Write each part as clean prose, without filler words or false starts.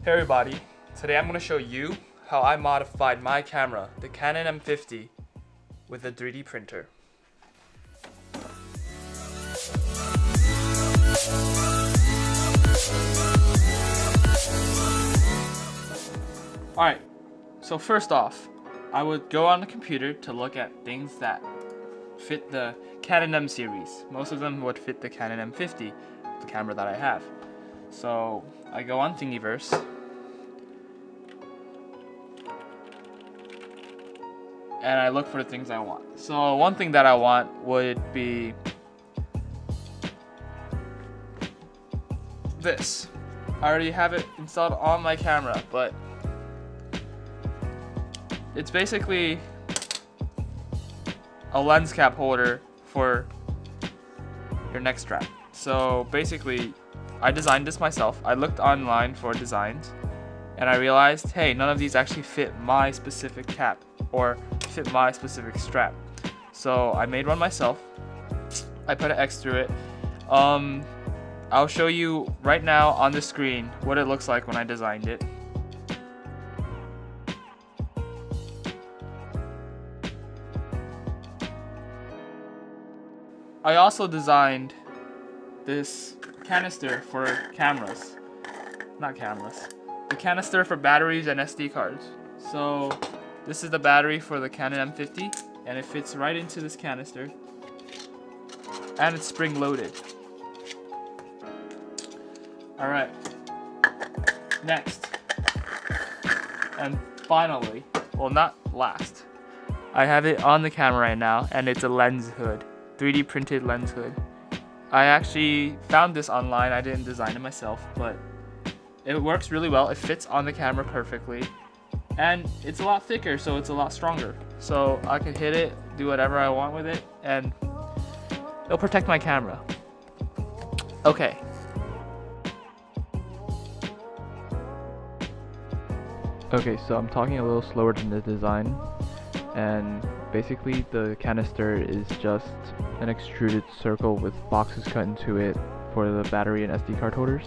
Hey everybody, today I'm going to show you how I modified my camera, the Canon M50, with a 3D printer. Alright, so first off, I would go on the computer to look at things that fit the Canon M series. Most of them would fit the Canon M50, the camera that I have. So I go on Thingiverse and I look for the things I want. So one thing that I want would be this. I already have it installed on my camera, but it's basically a lens cap holder for your neck strap. So basically, I designed this myself. I looked online for designs and I realized, hey, none of these actually fit my specific cap or fit my specific strap. So I made one myself. I put an X through it. I'll show you right now on the screen what it looks like when I designed it. I also designed this canister for cameras. Not cameras. The canister for batteries and SD cards. So this is the battery for the Canon M50 and it fits right into this canister. And it's spring loaded. Alright. Next. And finally, well not last, I have it on the camera right now and it's a lens hood. 3D printed lens hood. I actually found this online. I didn't design it myself, but it works really well. It fits on the camera perfectly, and it's a lot thicker, so it's a lot stronger. So I can hit it, do whatever I want with it, and it'll protect my camera. Okay. Okay, so I'm talking a little slower than the design, and basically the canister is just an extruded circle with boxes cut into it for the battery and SD card holders,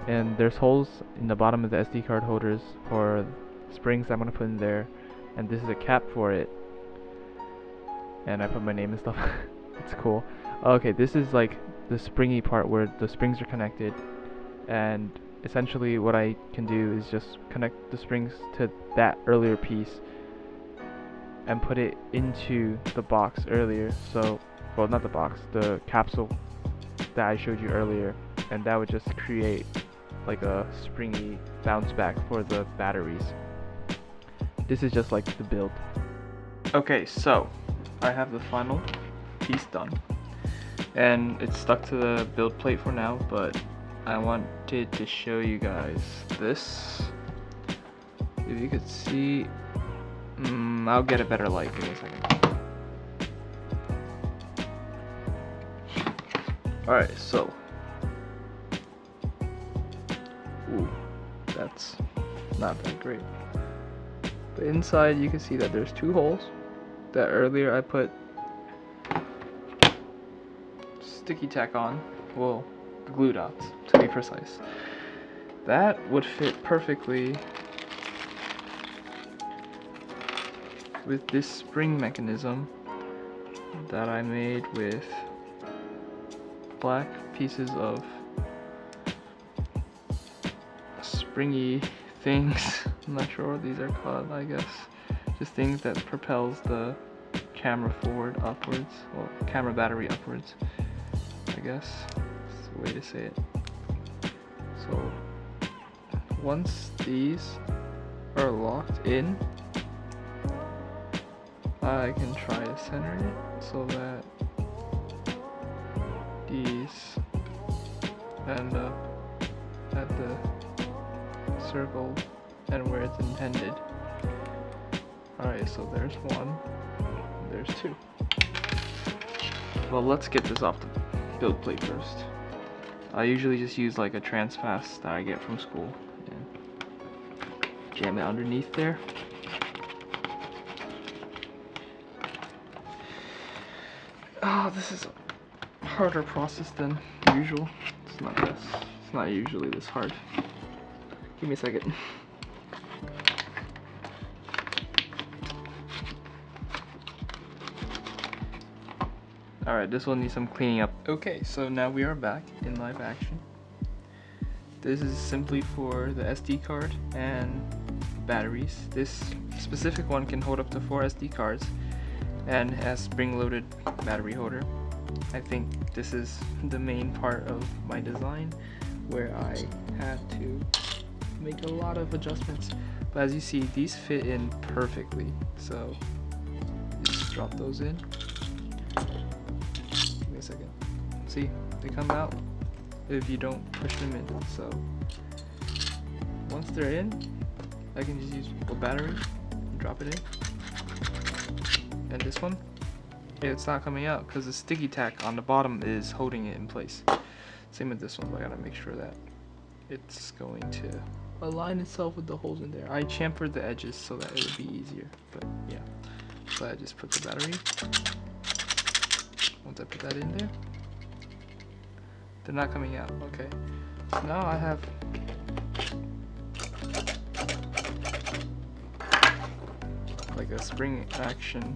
and there's holes in the bottom of the SD card holders for springs I'm going to put in there, and this is a cap for it, and I put my name and stuff. It's cool. Okay, this is like the springy part where the springs are connected, and essentially what I can do is just connect the springs to that earlier piece and put it into the box earlier. So, well, not the box, the capsule that I showed you earlier, and that would just create like a springy bounce back for the batteries. This is just like the build. Okay, so I have the final piece done and it's stuck to the build plate for now, but I wanted to show you guys this. If you could see, I'll get a better light in a second. Alright, so ooh, that's not that great. But inside you can see that there's two holes that earlier I put sticky tack on, well, glue dots to be precise. That would fit perfectly with this spring mechanism that I made with black pieces of springy things. I'm not sure what these are called, I guess. Just things that propels the camera forward, upwards, or camera battery upwards, I guess. That's the way to say it. So once these are locked in, I can try to center it so that these end up at the circle and where it's intended. Alright, so there's one, there's two. Well, let's get this off the build plate first. I usually just use like a transfast that I get from school and jam it underneath there. Oh, this is a harder process than usual. It's not usually this hard. Give me a second. Alright, this will need some cleaning up. Okay, so now we are back in live action. This is simply for the SD card and batteries. This specific one can hold up to 4 SD cards and has spring-loaded battery holder. I think this is the main part of my design where I had to make a lot of adjustments. But as you see, these fit in perfectly. So just drop those in. Give me a second. See, they come out if you don't push them in. So once they're in, I can just use a battery and drop it in. And this one, it's not coming out because the sticky tack on the bottom is holding it in place. Same with this one, but I gotta make sure that it's going to align itself with the holes in there. I chamfered the edges so that it would be easier, but yeah. So I just put the battery. Once I put that in there, they're not coming out. Okay. So now I have like a spring action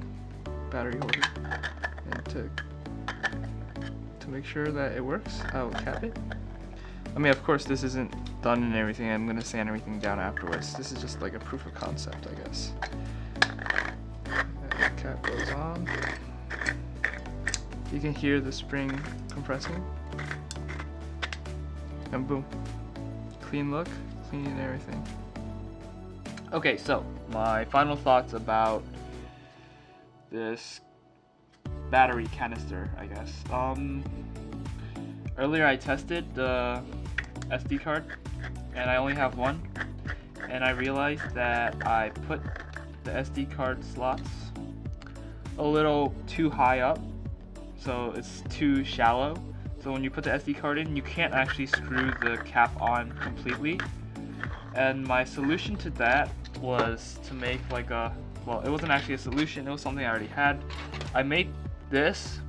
battery holder, and to make sure that it works, I'll cap it. I mean, of course, this isn't done and everything. I'm gonna sand everything down afterwards. This is just like a proof of concept, I guess. And the cap goes on. You can hear the spring compressing, and boom, clean look, clean and everything. Okay, so my final thoughts about this battery canister, I guess. Earlier I tested the SD card and I only have one, and I realized that I put the SD card slots a little too high up, so it's too shallow. So when you put the SD card in, you can't actually screw the cap on completely. And my solution to that was to make like a, well, it wasn't actually a solution, it was something I already had. I made this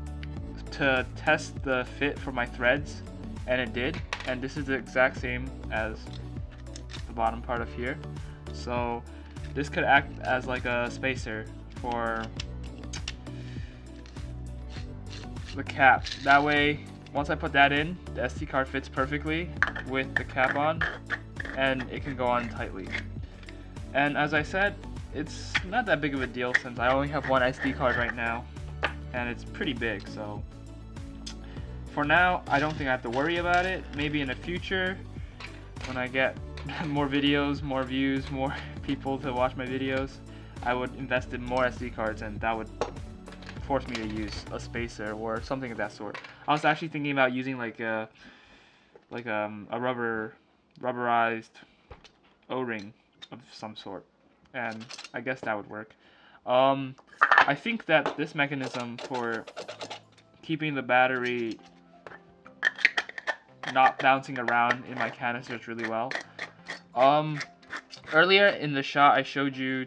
to test the fit for my threads, and it did. And this is the exact same as the bottom part of here. So this could act as like a spacer for the cap. That way, once I put that in, the SD card fits perfectly with the cap on, and it can go on tightly. And as I said, it's not that big of a deal since I only have one SD card right now, and it's pretty big, so for now I don't think I have to worry about it. Maybe in the future, when I get more videos, more views, more people to watch my videos, I would invest in more SD cards, and that would force me to use a spacer or something of that sort. I was actually thinking about using like a rubberized O-ring of some sort, and I guess that would work. I think that this mechanism for keeping the battery not bouncing around in my canisters really well. Earlier in the shot, I showed you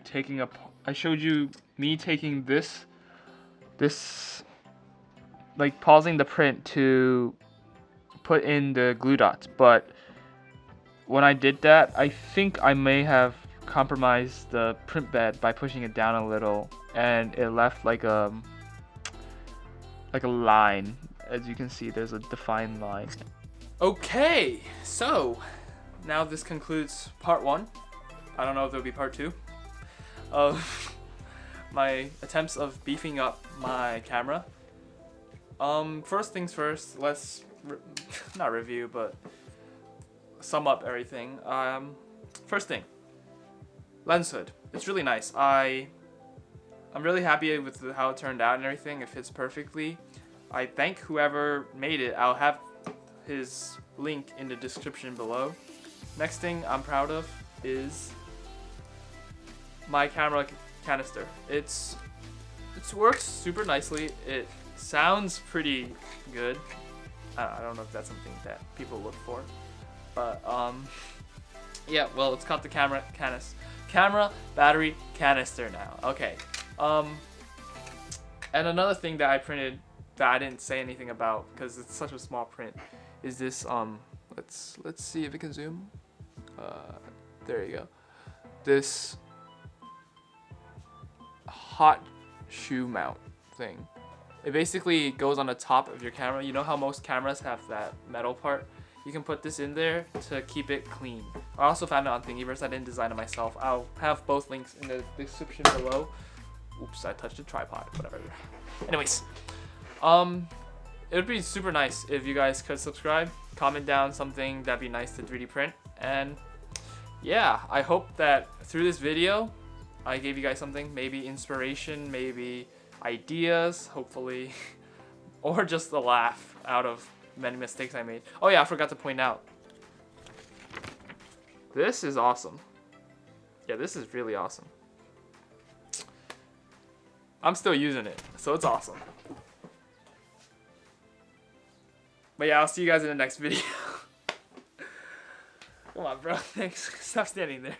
me taking this, like pausing the print to put in the glue dots, but when I did that, I think I may have compromised the print bed by pushing it down a little, and it left like a line. As you can see, there's a defined line. Okay, so now this concludes part 1. I don't know if there'll be part 2 of my attempts of beefing up my camera. First things first, let's not review, but sum up everything. First thing, lens hood. It's really nice. I'm really happy with how it turned out and everything. It fits perfectly. I thank whoever made it. I'll have his link in the description below. Next thing I'm proud of is my camera canister. It works super nicely. It sounds pretty good. I don't know if that's something that people look for, but yeah, well, it's got the camera battery canister now. Okay. And another thing that I printed that I didn't say anything about because it's such a small print is this let's see if it can zoom. there you go. This hot shoe mount thing. It basically goes on the top of your camera. You know how most cameras have that metal part? You can put this in there to keep it clean. I also found it on Thingiverse. I didn't design it myself. I'll have both links in the description below. Oops, I touched the tripod, whatever. Anyways, it would be super nice if you guys could subscribe, comment down something that'd be nice to 3D print. And yeah, I hope that through this video, I gave you guys something, maybe inspiration, maybe ideas, hopefully, or just a laugh out of many mistakes I made. Oh yeah, I forgot to point out. This is awesome. Yeah, this is really awesome. I'm still using it, so it's awesome. But yeah, I'll see you guys in the next video. Come on, bro. Thanks. Stop standing there.